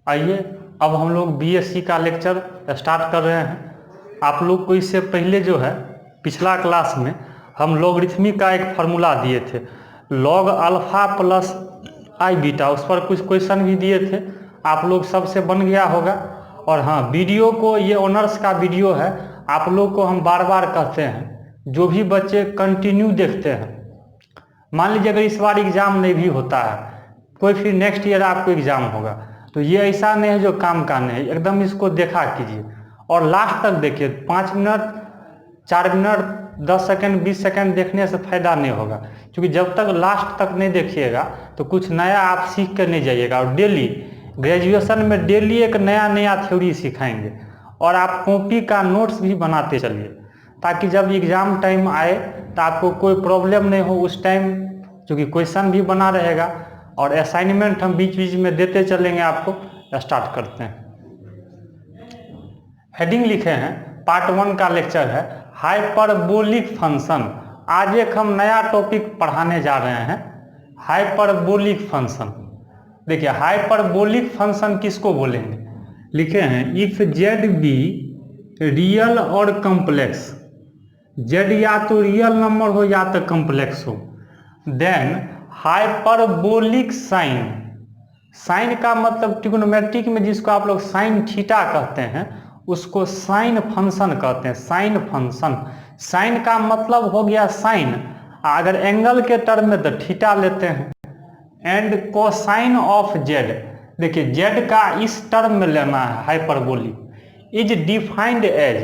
आइए अब हम लोग बीएससी का लेक्चर स्टार्ट कर रहे हैं। आप लोग को इससे पहले जो है पिछला क्लास में हम लॉगरिथमिक का एक फार्मूला दिए थे, लॉग अल्फा प्लस आई बीटा, उस पर कुछ क्वेश्चन भी दिए थे। आप लोग सबसे बन गया होगा। और हाँ, वीडियो को, ये ऑनर्स का वीडियो है, आप लोग को हम बार बार कहते हैं जो भी बच्चे कंटिन्यू देखते हैं, मान लीजिए अगर इस बार एग्ज़ाम नहीं भी होता है, कोई फिर नेक्स्ट ईयर आपको एग्ज़ाम होगा, तो ये ऐसा नहीं है जो काम का नहीं है, एकदम इसको देखा कीजिए और लास्ट तक देखिए। 5 मिनट, 4 मिनट, 10 सेकंड, 20 सेकंड देखने से फ़ायदा नहीं होगा, क्योंकि जब तक लास्ट तक नहीं देखिएगा तो कुछ नया आप सीख कर नहीं जाइएगा। और डेली ग्रेजुएशन में डेली एक नया नया थ्योरी सिखाएंगे और आप कॉपी का नोट्स भी बनाते चलिए, ताकि जब एग्ज़ाम टाइम आए तो आपको कोई प्रॉब्लम नहीं हो उस टाइम, क्योंकि क्वेश्चन भी बना रहेगा और असाइनमेंट हम बीच बीच में देते चलेंगे। आपको स्टार्ट करते हैं। हेडिंग लिखे हैं, पार्ट 1 का लेक्चर है हाइपरबोलिक फंक्शन। आज एक हम नया टॉपिक पढ़ाने जा रहे हैं, हाइपरबोलिक फंक्शन। देखिए हाइपरबोलिक फंक्शन किसको बोलेंगे, लिखे हैं इफ जेड बी रियल और कॉम्प्लेक्स, जेड या तो रियल नंबर हो या तो कॉम्प्लेक्स हो, देन हाइपरबोलिक साइन, साइन का मतलब ट्रिग्नोमेट्रिक में जिसको आप लोग साइन थीटा कहते हैं उसको साइन फंक्शन कहते हैं, साइन फंक्शन। साइन का मतलब हो गया साइन, अगर एंगल के टर्म में तो थीटा लेते हैं। एंड कोसाइन ऑफ जेड, देखिए जेड का इस टर्म में लेना है हाइपरबोलिक, इज डिफाइंड एज,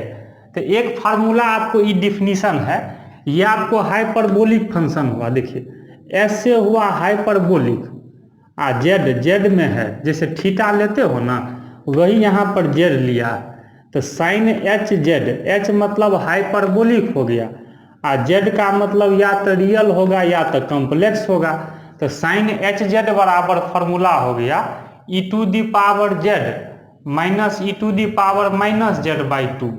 तो एक फार्मूला आपको ई डिफिनीशन है, ये आपको हाइपरबोलिक फंक्शन हुआ। देखिए ऐसे हुआ हाइपरबोलिक, जेड जेड में है, जैसे थीटा लेते हो ना वही यहाँ पर जेड लिया है, तो साइन एच जेड, एच मतलब हाइपरबोलिक हो गया, जेड का मतलब या तो रियल होगा या तो कॉम्प्लेक्स होगा, तो साइन एच जेड बराबर फार्मूला हो गया E to the power Z minus E to the power minus Z by 2।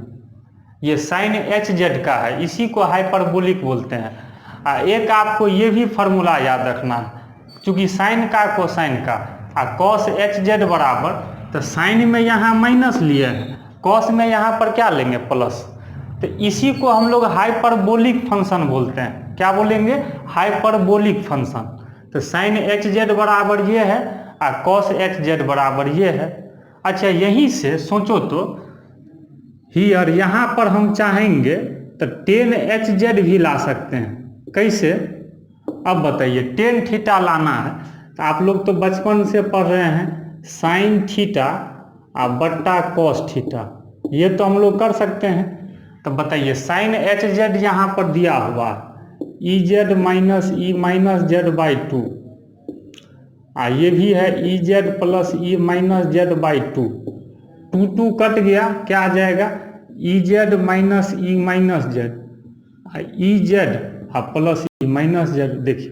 ये साइन एच जेड का है, इसी को हाइपरबोलिक बोलते हैं। एक आपको ये भी फार्मूला याद रखना है, क्योंकि साइन का कोसाइन का, कॉस एच जेड बराबर, तो साइन में यहाँ माइनस लिए हैं, कॉस में यहाँ पर क्या लेंगे प्लस, तो इसी को हम लोग हाइपरबोलिक फंक्शन बोलते हैं। क्या बोलेंगे, हाइपरबोलिक फंक्शन। तो साइन एच जेड बराबर ये है और कॉस एच जेड बराबर ये है। अच्छा यहीं से सोचो तो हियर यहाँ पर हम चाहेंगे तो टेन एच जेड भी ला सकते हैं। कैसे, अब बताइए, टेन थीटा लाना है तो आप लोग तो बचपन से पढ़ रहे हैं साइन थीटा और बट्टा कॉस थीटा, ये तो हम लोग कर सकते हैं। तो बताइए साइन एच जेड यहाँ पर दिया हुआ है E Z minus E minus Z by 2, ये भी है E Z plus E minus Z by 2, 2 cut गया, क्या आ जाएगा E Z minus E minus Z, E Z plus E minus Z. देखिए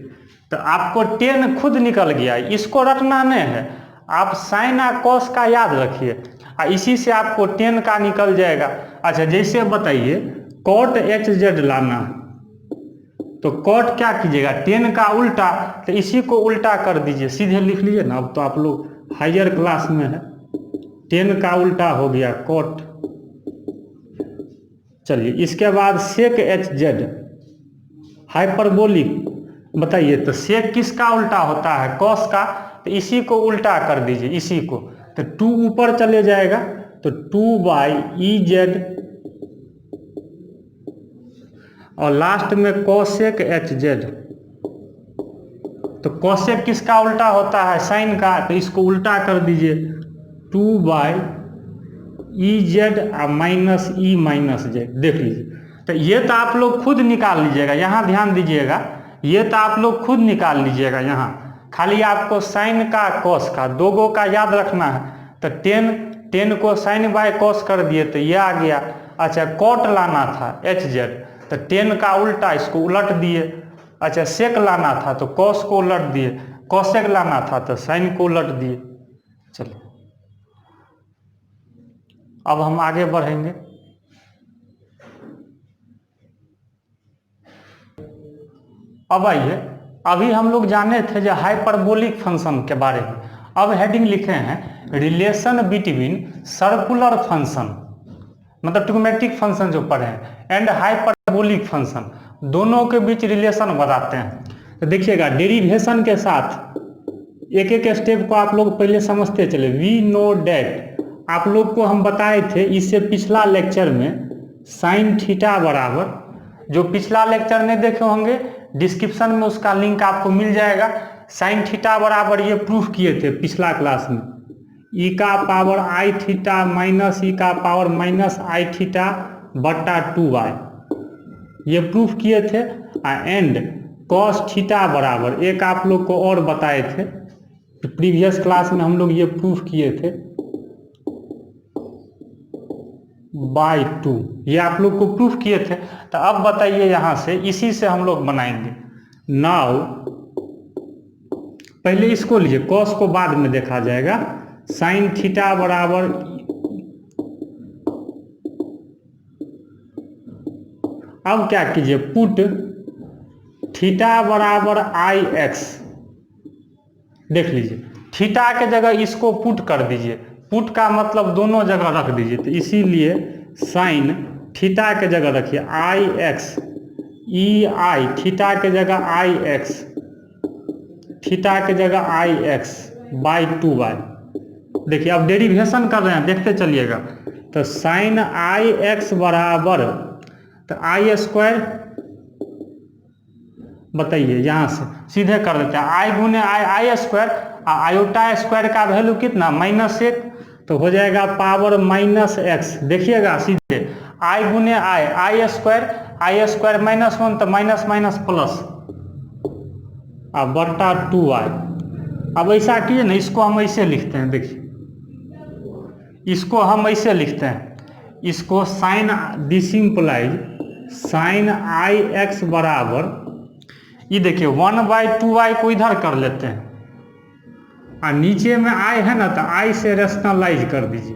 तो आपको 10 खुद निकल गया, इसको रटना नहीं है, आप साइन और कॉस का याद रखिए, इसी से आपको 10 का निकल जाएगा। अच्छा जैसे बताइए कॉट एच जेड लाना है, तो कॉट क्या कीजिएगा, 10 का उल्टा, तो इसी को उल्टा कर दीजिए, सीधे लिख लीजिए ना। अब तो आप लोग हायर क्लास में है, 10 का उल्टा हो गया कॉट। चलिए इसके बाद सेक एच जेड हाइपरबोलिक, बताइए तो सेक किसका उल्टा होता है, कॉस का, तो इसी को उल्टा कर दीजिए, इसी को, तो 2 ऊपर चले जाएगा, तो 2 बाई ई जेड और लास्ट में कोसेक एच जेड। तो कोसेक किसका उल्टा होता है, साइन का, तो इसको उल्टा कर दीजिए, 2 by E Z minus E minus Z. देख लीजिए, तो ये तो आप लोग खुद निकाल लीजिएगा, यहाँ ध्यान दीजिएगा, ये तो आप लोग खुद निकाल लीजिएगा, यहाँ खाली आपको साइन का कॉस का दो गो का याद रखना है। तो 10 को साइन बाय कॉस कर दिए तो ये आ गया। अच्छा कॉट लाना था एच जेड, तो 10 का उल्टा, इसको उलट दिए। अच्छा सेक लाना था तो कॉस को उलट दिए, कॉसेक लाना था तो साइन को उलट दिए। चलिए अब हम आगे बढ़ेंगे। अब आइए, अभी हम लोग जाने थे जो हाइपरबोलिक फंक्शन के बारे में, अब हेडिंग लिखे हैं रिलेशन बिटवीन सर्कुलर फंक्शन, मतलब ट्रिग्नोमेट्रिक फंक्शन जो पढ़े हैं, एंड हाइपरबोलिक फंक्शन, दोनों के बीच रिलेशन बताते हैं। तो देखिएगा डेरिवेशन के साथ एक एक स्टेप को आप लोग पहले समझते चले। वी नो डैट, आप लोग को हम बताए थे इससे पिछला लेक्चर में साइन थीटा बराबर, जो पिछला लेक्चर नहीं देखे होंगे डिस्क्रिप्शन में उसका लिंक आपको मिल जाएगा। साइन थीटा बराबर ये प्रूफ किए थे पिछला क्लास में, ई का पावर आई थीटा माइनस ई का पावर माइनस आई थीटा बट्टा 2y, ये प्रूफ किए थे। एंड कॉस थीटा बराबर एक आप लोग को और बताए थे प्रीवियस क्लास में, हम लोग ये प्रूफ किए थे बाई 2, ये आप लोग को प्रूफ किए थे। तो अब बताइए यहाँ से इसी से हम लोग बनाएंगे। नाउ पहले इसको लीजिए, कॉस को बाद में देखा जाएगा। साइन थीटा बराबर, अब क्या कीजिए, पुट थीटा बराबर आई एक्स, देख लीजिए थीटा के जगह इसको पुट कर दीजिए, पुट का मतलब दोनों जगह रख दीजिए। तो इसीलिए साइन थीटा के जगह रखिए आई एक्स, ई आई थीटा के जगह आई एक्स, थीटा के जगह आई एक्स बाई 2y। देखिए अब डेरिवेशन कर रहे हैं, देखते चलिएगा। तो साइन आई एक्स बराबर, तो आई स्क्वायर, बताइए यहाँ से सीधे कर देते हैं, आई गुने आई स्क्वायर, आयोटा स्क्वायर का वैल्यू कितना -1, तो हो जाएगा पावर -x। देखिएगा सीधे आई गुने आई स्क्वायर -1 तो माइनस माइनस प्लस, अब बट्टा 2y। अब ऐसा कीजिए ना, इसको हम ऐसे लिखते हैं, देखिए इसको हम ऐसे लिखते हैं, इसको साइन डिसिम्पलाइज साइन आई एक्स बराबर, ये देखिए 1/2y को इधर कर लेते हैं, और नीचे में आई है ना, तो आई से रेशनलाइज कर दीजिए।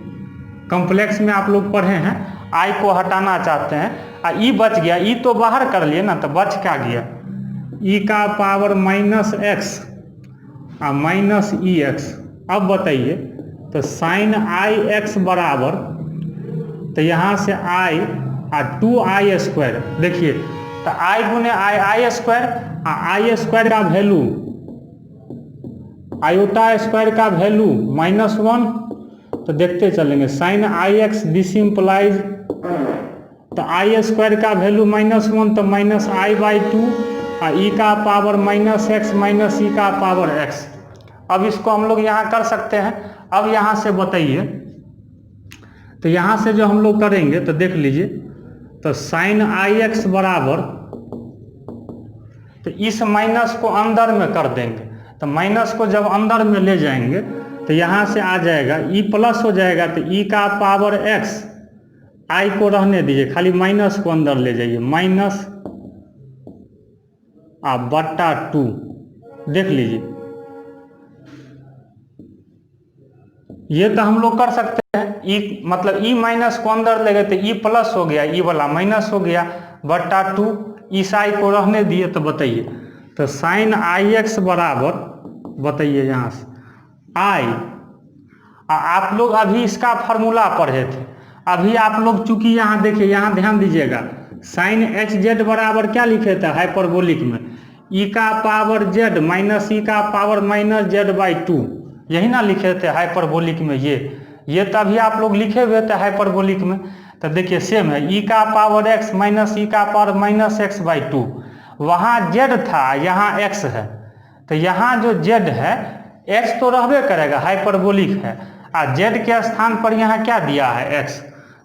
कॉम्प्लेक्स में आप लोग पढ़े हैं, आई को हटाना चाहते हैं, और ई बच गया, ई तो बाहर कर लिए ना, तो बच क्या गया, ई का पावर -x और माइनस ई एक्स। अब बताइए, तो साइन आई एक्स बराबर, तो यहाँ से आई और 2i स्क्वायर, देखिए तो आई गुने आई स्क्वायर, आई स्क्वायर का वैल्यू, आयोटा स्क्वायर का वैल्यू -1, तो देखते चलेंगे साइन आई एक्स डिसिम्पलाइज, तो आई स्क्वायर का वैल्यू -1 तो -i/2, और ई का पावर -x माइनस ई का पावर x। अब इसको हम लोग यहाँ कर सकते हैं। अब यहाँ से बताइए, तो यहाँ से जो हम लोग करेंगे तो देख लीजिए, तो साइन आई एक्स बराबर, तो इस माइनस को अंदर में कर देंगे, तो माइनस को जब अंदर में ले जाएंगे तो यहाँ से आ जाएगा ई प्लस हो जाएगा, तो ई का पावर x, आई को रहने दीजिए, खाली माइनस को अंदर ले जाइए, माइनस बट्टा 2। देख लीजिए, ये तो हम लोग कर सकते हैं, ई मतलब ई माइनस को अंदर ले गए तो ई प्लस हो गया, ई वाला माइनस हो गया, बट्टा 2, इस आई को रहने दिए। तो बताइए, तो साइन आई एक्स बराबर, बताइए यहाँ से आई, आप लोग अभी इसका फार्मूला पढ़े थे, अभी आप लोग चूंकि यहाँ देखिए, यहाँ ध्यान दीजिएगा, साइन एच जेड बराबर क्या लिखे थे हाइपरबोलिक में, ई का पावर जेड माइनस ई का पावर -z/2, यही ना लिखे थे हाइपरबोलिक में। ये तभी आप लोग लिखे हुए थे हाइपरबोलिक में। तो देखिए सेम है, ई का पावर x माइनस ई का पावर -x/2, वहाँ z था, यहाँ x है, तो यहाँ जो z है x तो रहबे करेगा, हाइपरबोलिक है, और z के स्थान पर यहाँ क्या दिया है x,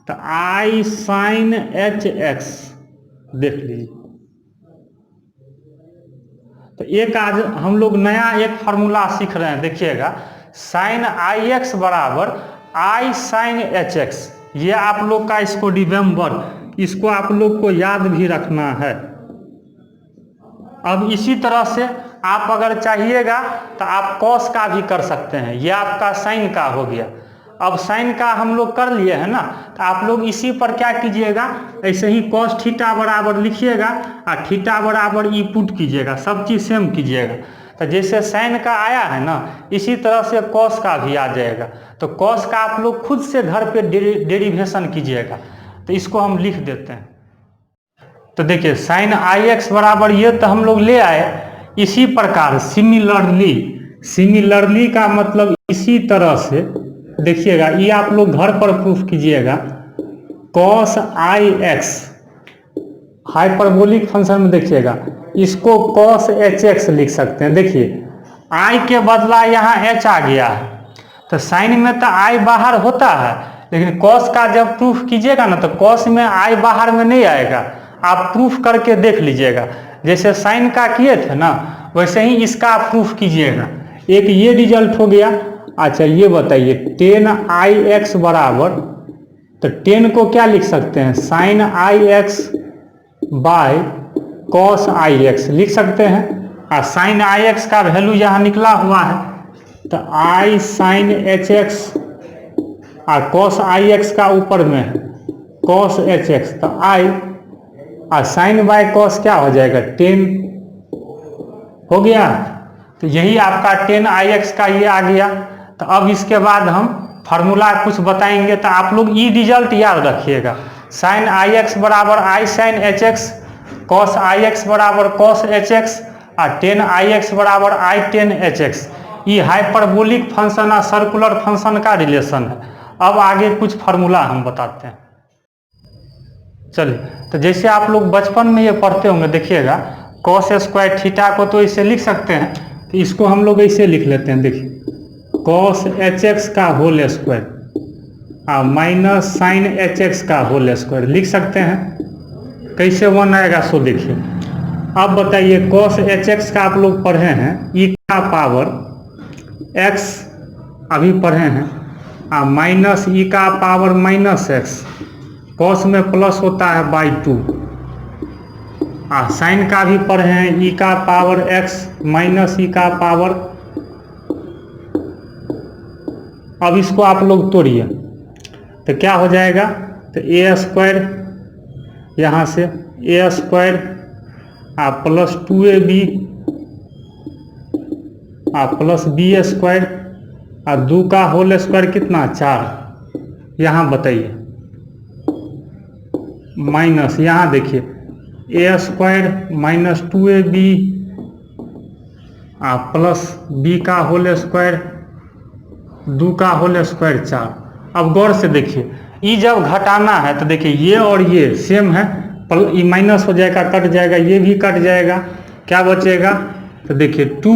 तो आई साइन एच एक्स। देख लीजिए, तो एक आज हम लोग नया एक फार्मूला सीख रहे हैं, देखिएगा साइन आई एक्स बराबर आई साइन एच एक्स, ये आप लोग का इसको रिमेंबर, इसको आप लोग को याद भी रखना है। अब इसी तरह से आप अगर चाहिएगा तो आप कॉस का भी कर सकते हैं, ये आपका साइन का हो गया। अब साइन का हम लोग कर लिए हैं ना, तो आप लोग इसी पर क्या कीजिएगा, ऐसे ही कॉस थीटा बराबर लिखिएगा और थीटा बराबर ई पुट कीजिएगा, सब चीज़ सेम कीजिएगा। तो जैसे साइन का आया है ना, इसी तरह से कॉस का भी आ जाएगा। तो कॉस का आप लोग खुद से घर पे डेरिवेशन कीजिएगा। तो इसको हम लिख देते हैं। तो देखिए साइन आई एक्स बराबर ये तो हम लोग ले आए। इसी प्रकार सिमिलरली का मतलब इसी तरह से देखिएगा, ये आप लोग घर पर प्रूफ कीजिएगा। Cos i x hyperbolic function में देखिएगा, इसको कॉस एच एक्स लिख सकते हैं। देखिए आई के बदला यहाँ एच आ गया है, तो साइन में तो आई बाहर होता है, लेकिन कॉस का जब प्रूफ कीजिएगा ना तो कॉस में आई बाहर में नहीं आएगा। आप प्रूफ करके देख लीजिएगा, जैसे साइन का किए थे ना वैसे ही इसका आप प्रूफ कीजिएगा। एक ये रिजल्ट हो गया। अच्छा ये बताइए 10 आई एक्स बराबर, तो 10 को क्या लिख सकते हैं, sine i x by cos i x लिख सकते हैं। और साइन आई एक्स का वैल्यू यहाँ निकला हुआ है, तो आई साइन एच एक्स और कॉस आई एक्स का ऊपर में है कॉस एच एक्स, तो आई और साइन बाय कॉस क्या हो जाएगा 10 हो गया। तो यही आपका 10 आई एक्स का ये आ गया। तो अब इसके बाद हम फार्मूला कुछ बताएंगे, तो आप लोग ये रिजल्ट याद रखिएगा। साइन आई एक्स बराबर आई sine h x, cos i x बराबर कॉस एच एक्स और 10 आई एक्स बराबर आई 10 एच एक्स। ये हाइपरबोलिक फंक्शन और सर्कुलर फंक्शन का रिलेशन है। अब आगे कुछ फार्मूला हम बताते हैं। चलिए, तो जैसे आप लोग बचपन में ये पढ़ते होंगे, देखिएगा कॉस स्क्वायर थीटा को तो इसे लिख सकते हैं, तो इसको हम लोग ऐसे लिख लेते हैं। देखिए कॉस एच एक्स का whole square minus sine h x का होल स्क्वायर लिख सकते हैं। कैसे 1 आएगा सो देखिए। अब बताइए कॉस एच एक्स का आप लोग पढ़े हैं ई का पावर एक्स अभी पढ़े हैं, माइनस ई का पावर माइनस एक्स, कॉस में प्लस होता है बाई 2। साइन का भी पढ़े हैं ई का पावर एक्स माइनस ई का पावर। अब इसको आप लोग तोड़िए तो क्या हो जाएगा, तो ए स्क्वायर यहाँ से A square plus 2ab plus B square और 2 का होल स्क्वायर कितना 4। यहाँ बताइए माइनस, यहाँ देखिए A square minus 2ab plus B का होल स्क्वायर 2 का होल स्क्वायर 4। अब गौर से देखिए, ये जब घटाना है तो देखिए ये और ये सेम है, ये माइनस हो जाएगा कट जाएगा, ये भी कट जाएगा, क्या बचेगा, तो देखिए 2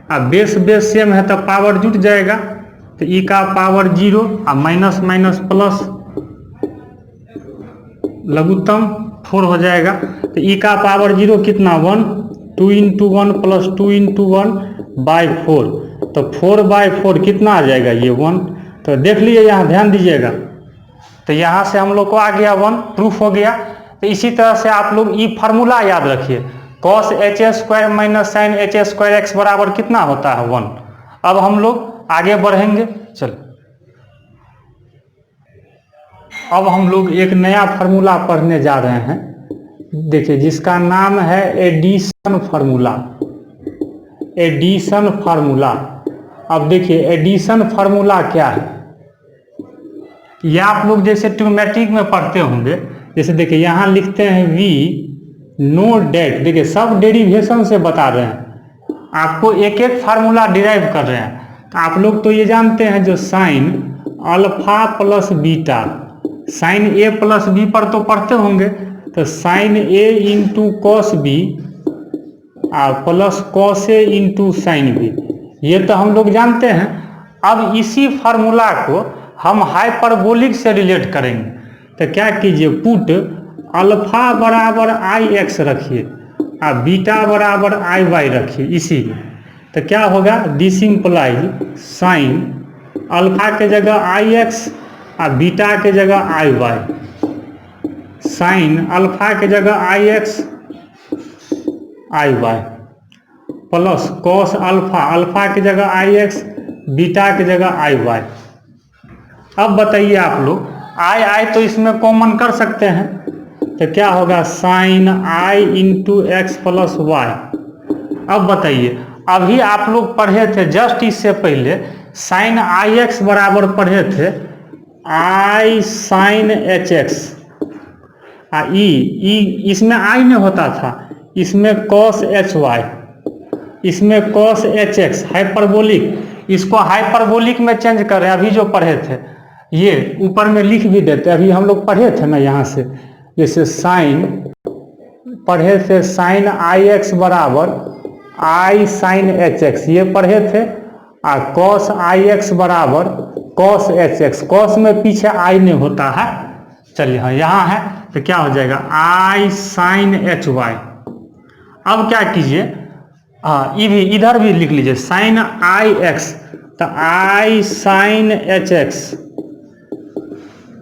और बेस सेम है तो पावर जुट जाएगा, तो ई का पावर 0 और माइनस माइनस प्लस लघुत्तम 4 हो जाएगा। तो ई का पावर 0 कितना 1, 2 × 1 प्लस 2 × 1 बाई 4, तो 4/4 कितना आ जाएगा ये 1। तो देख लीजिए यहाँ ध्यान दीजिएगा, तो यहाँ से हम लोग को आ गया 1, प्रूफ हो गया। तो इसी तरह से आप लोग ये फार्मूला याद रखिए, cos h square minus sine h square x बराबर कितना होता है 1। अब हम लोग आगे बढ़ेंगे। चलो अब हम लोग एक नया फार्मूला पढ़ने जा रहे हैं, देखिए जिसका नाम है एडिशन फार्मूला। एडिशन फार्मूला, अब देखिए एडिशन फार्मूला क्या है, ये आप लोग जैसे ट्रिग्नोमेट्रिक में पढ़ते होंगे। जैसे देखिए यहाँ लिखते हैं वी नो डेट, देखिए सब डेरिवेशन से बता रहे हैं, आपको एक एक फार्मूला डिराइव कर रहे हैं। तो आप लोग तो ये जानते हैं जो sine alpha plus beta, sine A plus B पर तो पढ़ते होंगे, तो sine A into cos B plus cos A into sine B, ये तो हम लोग जानते हैं। अब इसी फार्मूला को हम हाइपरबोलिक से रिलेट करेंगे, तो क्या कीजिए पुट अल्फा बराबर आई एक्स रखिए और बीटा बराबर आई वाई रखिए इसी में। तो क्या होगा, दिस इंप्लाइज साइन अल्फा के जगह आई एक्स और बीटा के जगह आई वाई, साइन अल्फा के जगह I X I Y plus cos alpha, alpha की जगह आई एक्स बीटा की जगह आई वाई। अब बताइए आप लोग आई तो इसमें कॉमन कर सकते हैं, तो क्या होगा साइन आई इंटू एक्स प्लस वाई। अब बताइए अभी आप लोग पढ़े थे जस्ट इससे पहले साइन आई एक्स बराबर पढ़े थे आई साइन एच एक्स। ई इसमें आई में होता था, इसमें कॉस एच वाई, इसमें कॉस एच एक्स हाइपरबोलिक, इसको हाइपरबोलिक में चेंज कर रहे हैं। अभी जो पढ़े थे ये ऊपर में लिख भी देते, अभी हम लोग पढ़े थे ना यहाँ से, जैसे साइन पढ़े थे साइन आई एक्स बराबर आई साइन एच एक्स, ये पढ़े थे। और कॉस आई एक्स बराबर कॉस एच एक्स, कॉस में पीछे आई नहीं होता है। चलिए हाँ यहाँ है तो क्या हो जाएगा आई साइन एच वाई। अब क्या कीजिए, ये भी इधर भी लिख लीजिए साइन आई एक्स, तो आई साइन एच एक्स।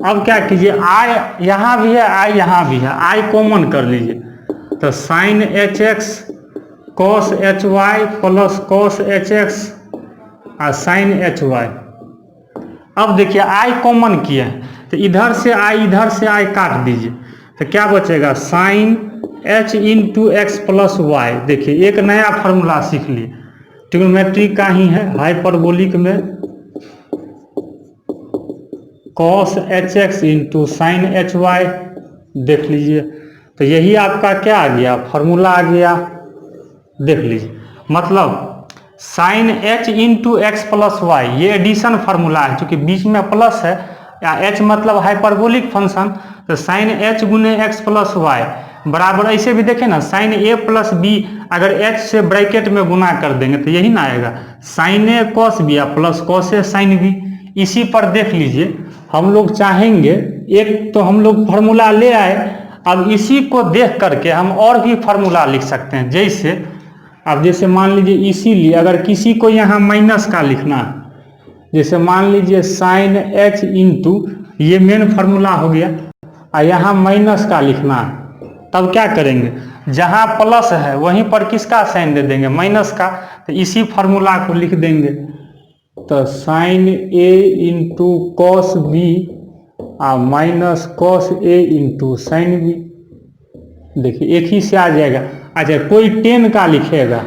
अब क्या कीजिए आई यहाँ भी है, आई यहाँ भी है, आई कॉमन कर लीजिए, तो sine h x cos H y plus cos h x और साइन एच वाई। अब देखिए आई कॉमन किया है तो इधर से आई काट दीजिए, तो क्या बचेगा sine h into x plus y. देखिए एक नया फार्मूला सीख लिए, ट्रिग्नोमेट्री का ही है, हाइपरबोलिक में cos h x into sine H y. देख लीजिए तो यही आपका क्या आ गया, फार्मूला आ गया। देख लीजिए मतलब sine h into x plus y, ये एडिशन फार्मूला है, क्योंकि बीच में प्लस है या एच मतलब हाइपरबोलिक फंक्शन, तो साइन एच गुने एक्स प्लस वाई बराबर, ऐसे भी देखें ना साइन ए प्लस बी, अगर एच से ब्रैकेट में गुना कर देंगे तो यही ना आएगा साइन ए कॉस बी या plus cos A sine B. इसी पर देख लीजिए हम लोग चाहेंगे, एक तो हम लोग फार्मूला ले आए, अब इसी को देख करके हम और भी फार्मूला लिख सकते हैं। जैसे अब जैसे मान लीजिए इसीलिए अगर किसी को यहाँ माइनस का लिखना है, जैसे मान लीजिए साइन एच इंटू, ये मेन फार्मूला हो गया, और यहाँ माइनस का लिखना है, तब क्या करेंगे जहाँ प्लस है वहीं पर किसका साइन दे देंगे माइनस का, तो इसी फार्मूला को लिख देंगे, तो sine A into cos B और minus cos A into sine B. देखिए एक ही से आ जाएगा। अच्छा कोई 10 का लिखेगा,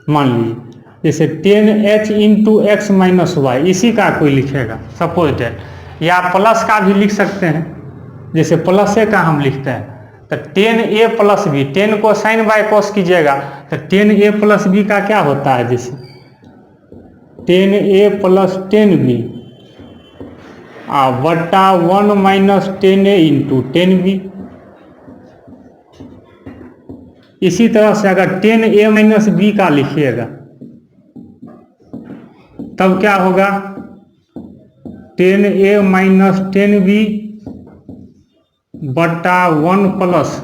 मान लीजिए जैसे 10h into x minus Y, इसी का कोई लिखेगा सपोज डेट, या प्लस का भी लिख सकते हैं, जैसे प्लस ए का हम लिखते हैं, तो 10a प्लस बी, 10 को साइन बाय कॉस कीजिएगा तो 10a प्लस बी का क्या होता है, जैसे 10a प्लस 10b बटा 1 माइनस 10a इंटू 10b। इसी तरह से अगर 10a माइनस बी का लिखिएगा तब क्या होगा 10a माइनस 10b बटा 1 प्लस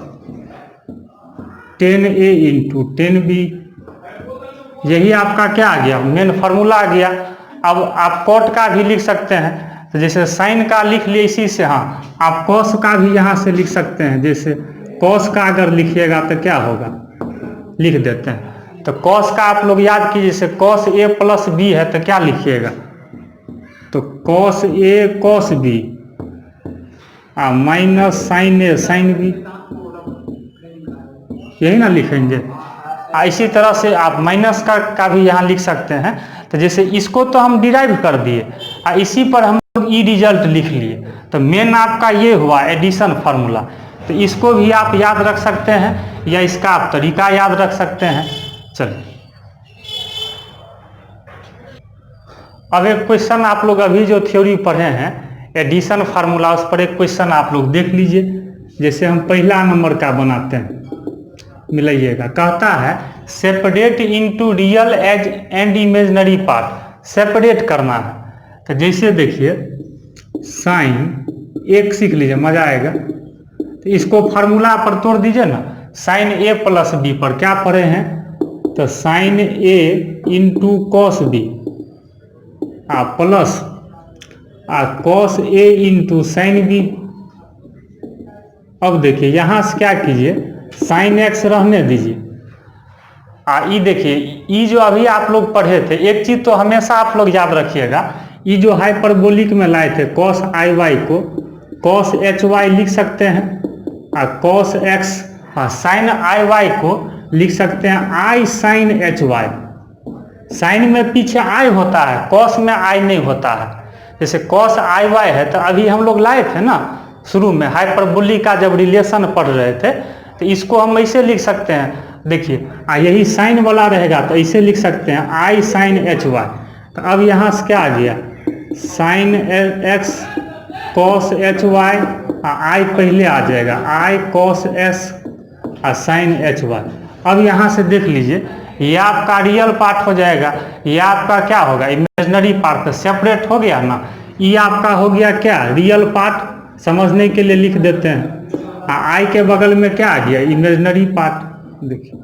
10a इंटू 10b। यही आपका क्या आ गया, मेन फार्मूला आ गया। अब आप कॉट का भी लिख सकते हैं, तो जैसे साइन का लिख लिए इसी से, हाँ आप कॉस का भी यहाँ से लिख सकते हैं, जैसे कॉस का अगर लिखिएगा तो क्या होगा, लिख देते हैं, तो कॉस का आप लोग याद कीजिए, जैसे कॉस ए प्लस बी है तो क्या लिखिएगा, तो cos A cos B minus sine A sine B, यही ना लिखेंगे। इसी तरह से आप माइनस का भी यहाँ लिख सकते हैं, तो जैसे इसको तो हम डिराइव कर दिए और इसी पर हम लोग ई रिजल्ट लिख लिए, तो मेन आपका ये हुआ एडिशन फार्मूला। तो इसको भी आप याद रख सकते हैं या इसका आप तरीका याद रख सकते हैं। चलिए अब एक क्वेश्चन आप लोग अभी जो थ्योरी पढ़े हैं एडिशन फार्मूला, उस पर एक क्वेश्चन आप लोग देख लीजिए। जैसे हम पहला नंबर का बनाते हैं, मिलाइएगा, कहता है separate into real as and imaginary part, separate करना है। तो जैसे देखिए साइन एक सीख लीजिए, मजा आएगा। तो इसको फार्मूला पर तोड़ दीजिए ना, साइन ए प्लस बी पर क्या पढ़े हैं, तो sine A into cos B plus cos A into sine B. अब देखिए यहाँ से क्या कीजिए, साइन एक्स रहने दीजिए, ई देखिए ई जो अभी आप लोग पढ़े थे, एक चीज तो हमेशा आप लोग याद रखिएगा, ई जो हाइपरबोलिक में लाए थे कॉस आई वाई को कॉस एच वाई लिख सकते हैं, और कॉस एक्स साइन आई वाई को लिख सकते हैं आई साइन एच वाई। साइन में पीछे आई होता है, कॉस में आई नहीं होता है। जैसे कॉस आई वाई है तो अभी हम लोग लाए थे ना शुरू में हाइपरबोलिक का जब रिलेशन पढ़ रहे थे, तो इसको हम ऐसे लिख सकते हैं। देखिए यही साइन वाला रहेगा तो ऐसे लिख सकते हैं आई साइन एच वाई। तो अब यहाँ से क्या आ गया, sine X cos H Y, I पहले आ जाएगा आई कॉस एस और साइन एच वाई। अब यहाँ से देख लीजिए ये आपका रियल पार्ट हो जाएगा, ये आपका क्या होगा इमेजिनरी पार्ट, तो सेपरेट हो गया ना। ये आपका हो गया क्या रियल पार्ट, समझने के लिए लिख देते हैं। आई के बगल में क्या आ गया इमेजिनरी पार्ट। देखिए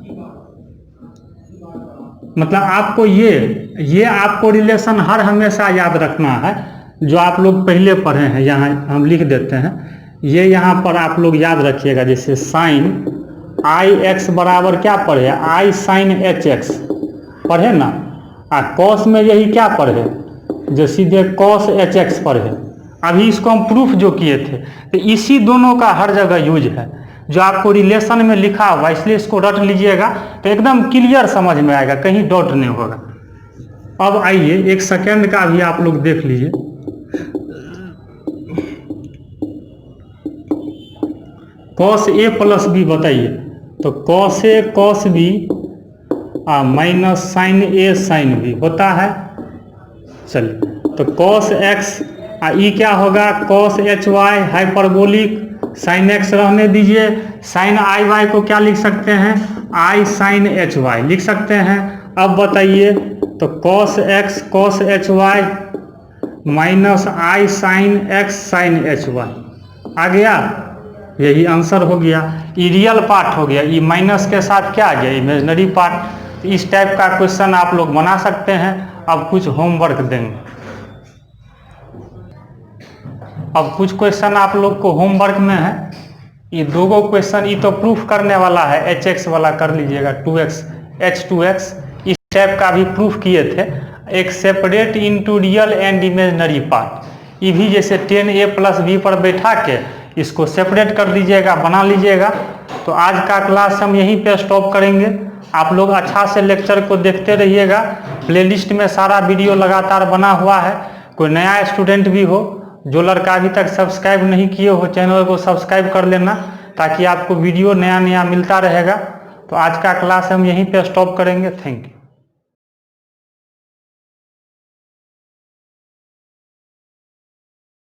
मतलब आपको ये आपको रिलेशन हर हमेशा याद रखना है, जो आप लोग पहले पढ़े हैं। यहाँ हम लिख देते हैं, ये यहाँ पर आप लोग याद रखिएगा। जैसे साइन आई एक्स बराबर क्या पढ़े, आई साइन एच एक्स पढ़े ना। कॉस में यही क्या पढ़े, जो सीधे कॉस एच एक्स पढ़े। अभी इसको हम प्रूफ जो किए थे, तो इसी दोनों का हर जगह यूज है जो आपको रिलेशन में लिखा हुआ, इसलिए इसको रट लीजिएगा तो एकदम क्लियर समझ में आएगा, कहीं डाउट नहीं होगा। अब आइए एक सेकेंड का भी आप लोग देख लीजिए। कॉस ए प्लस बी बताइए, तो cos A cos B minus sine A sine B होता है। चलिए तो कॉस एक्स ई क्या होगा cos H y hyperbolic, sine x रहने दीजिए, साइन आई वाई को क्या लिख सकते हैं आई साइन एच वाई लिख सकते हैं। अब बताइए तो cos X cos H Y minus I sine X sine H Y आ गया, यही आंसर हो गया। ये रियल पार्ट हो गया, ये माइनस के साथ क्या आ गया इमेजिनरी पार्ट। इस टाइप का क्वेश्चन आप लोग बना सकते हैं। अब कुछ होमवर्क देंगे, अब कुछ क्वेश्चन आप लोग को होमवर्क में है। ये दो क्वेश्चन ये तो प्रूफ करने वाला है, एच एक्स वाला कर लीजिएगा, 2x एच 2x इस टाइप का भी प्रूफ किए थे। एक separate into real and imaginary part, ये भी जैसे 10a प्लस बी पर बैठा के इसको सेपरेट कर दीजिएगा, बना लीजिएगा। तो आज का क्लास हम यहीं पे स्टॉप करेंगे। आप लोग अच्छा से लेक्चर को देखते रहिएगा, प्लेलिस्ट में सारा वीडियो लगातार बना हुआ है। कोई नया स्टूडेंट भी हो, जो लड़का अभी तक सब्सक्राइब नहीं किए हो चैनल को सब्सक्राइब कर लेना, ताकि आपको वीडियो नया नया मिलता रहेगा। तो आज का क्लास हम यहीं पे स्टॉप करेंगे। Thank you.